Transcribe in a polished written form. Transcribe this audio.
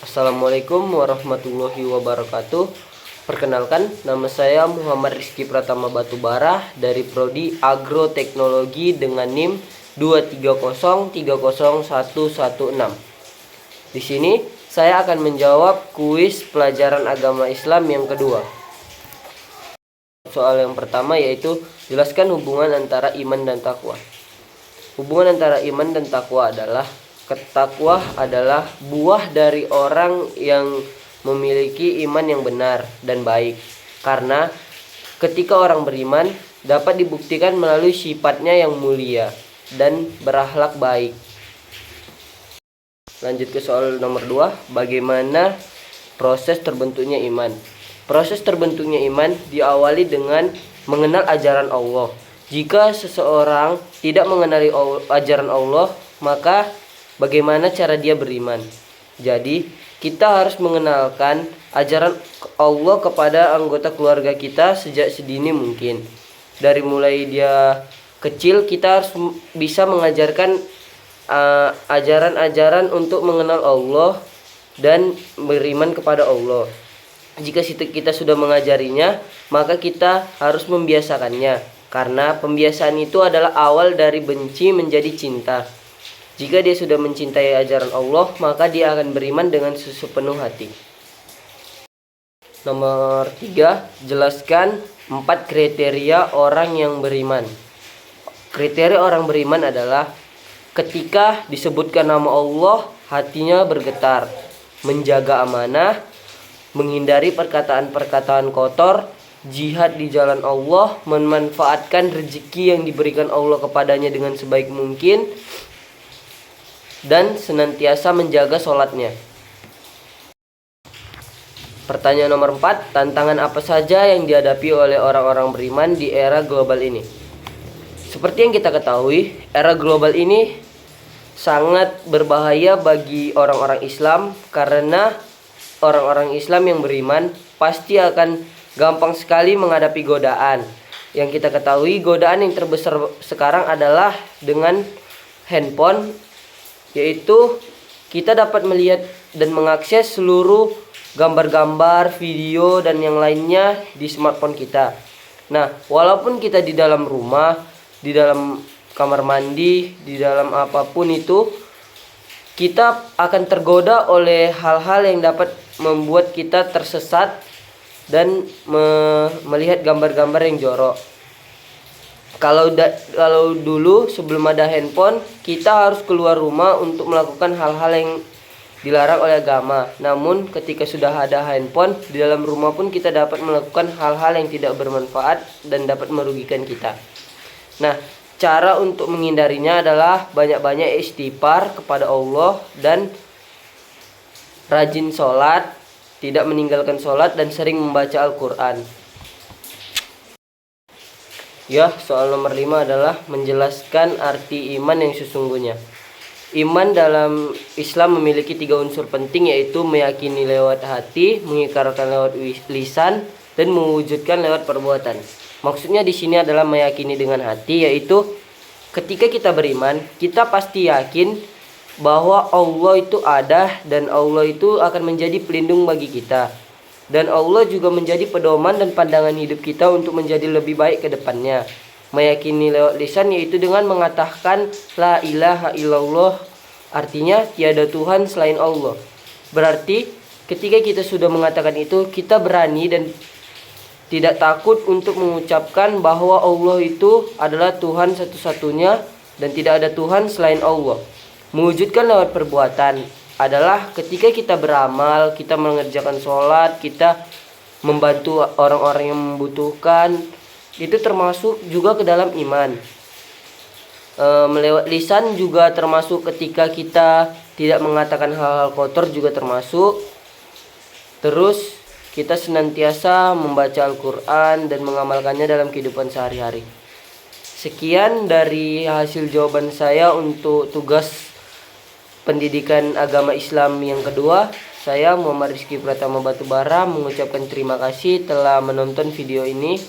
Assalamualaikum warahmatullahi wabarakatuh. Perkenalkan, nama saya Muhammad Rizky Pratama Batubara dari Prodi Agroteknologi dengan NIM 230301116. Di sini saya akan menjawab kuis pelajaran agama Islam yang kedua. Soal yang pertama yaitu jelaskan hubungan antara iman dan takwa. Hubungan antara iman dan takwa adalah takwa adalah buah dari orang yang memiliki iman yang benar dan baik. Karena ketika orang beriman dapat dibuktikan melalui sifatnya yang mulia dan berakhlak baik. Lanjut ke soal nomor 2, bagaimana proses terbentuknya iman? Proses terbentuknya iman diawali dengan mengenal ajaran Allah. Jika seseorang tidak mengenali ajaran Allah, maka bagaimana cara dia beriman? Jadi, kita harus mengenalkan ajaran Allah kepada anggota keluarga kita sejak sedini mungkin. Dari mulai dia kecil, kita harus bisa mengajarkan ajaran-ajaran untuk mengenal Allah dan beriman kepada Allah. Jika kita sudah mengajarinya, maka kita harus membiasakannya. Karena pembiasaan itu adalah awal dari benci menjadi cinta. Jika dia sudah mencintai ajaran Allah, maka dia akan beriman dengan sepenuh hati. Nomor 3, jelaskan 4 kriteria orang yang beriman. Kriteria orang beriman adalah ketika disebutkan nama Allah, hatinya bergetar, menjaga amanah, menghindari perkataan-perkataan kotor, jihad di jalan Allah, memanfaatkan rezeki yang diberikan Allah kepadanya dengan sebaik mungkin, dan senantiasa menjaga sholatnya. Pertanyaan nomor 4, tantangan apa saja yang dihadapi oleh orang-orang beriman di era global ini? Seperti yang kita ketahui, era global ini sangat berbahaya bagi orang-orang Islam karena orang-orang Islam yang beriman pasti akan gampang sekali menghadapi godaan. Yang kita ketahui, godaan yang terbesar sekarang adalah dengan handphone, yaitu kita dapat melihat dan mengakses seluruh gambar-gambar, video, dan yang lainnya di smartphone kita. Nah, walaupun kita di dalam rumah, di dalam kamar mandi, di dalam apapun itu, kita akan tergoda oleh hal-hal yang dapat membuat kita tersesat dan melihat gambar-gambar yang jorok. Kalau dulu sebelum ada handphone, kita harus keluar rumah untuk melakukan hal-hal yang dilarang oleh agama. Namun ketika sudah ada handphone, di dalam rumah pun kita dapat melakukan hal-hal yang tidak bermanfaat dan dapat merugikan kita. Nah, cara untuk menghindarinya adalah banyak-banyak istighfar kepada Allah dan rajin sholat, tidak meninggalkan sholat, dan sering membaca Al-Quran. Ya, soal nomor 5 adalah menjelaskan arti iman yang sesungguhnya. Iman dalam Islam memiliki 3 unsur penting, yaitu meyakini lewat hati, mengikrarkan lewat lisan, dan mewujudkan lewat perbuatan. Maksudnya di sini adalah meyakini dengan hati, yaitu ketika kita beriman, kita pasti yakin bahwa Allah itu ada dan Allah itu akan menjadi pelindung bagi kita. Dan Allah juga menjadi pedoman dan pandangan hidup kita untuk menjadi lebih baik ke depannya. Meyakini lewat lisan yaitu dengan mengatakan la ilaha illallah, artinya tiada Tuhan selain Allah. Berarti ketika kita sudah mengatakan itu, kita berani dan tidak takut untuk mengucapkan bahwa Allah itu adalah Tuhan satu-satunya dan tidak ada Tuhan selain Allah. Mewujudkan lewat perbuatan adalah ketika kita beramal, kita mengerjakan sholat, kita membantu orang-orang yang membutuhkan, itu termasuk juga ke dalam iman. Melewat lisan juga termasuk ketika kita tidak mengatakan hal-hal kotor juga termasuk. Terus kita senantiasa membaca Al-Quran dan mengamalkannya dalam kehidupan sehari-hari. Sekian dari hasil jawaban saya untuk tugas pendidikan agama Islam yang kedua. Saya Muhammad Rizky Pratama Batubara mengucapkan terima kasih telah menonton video ini.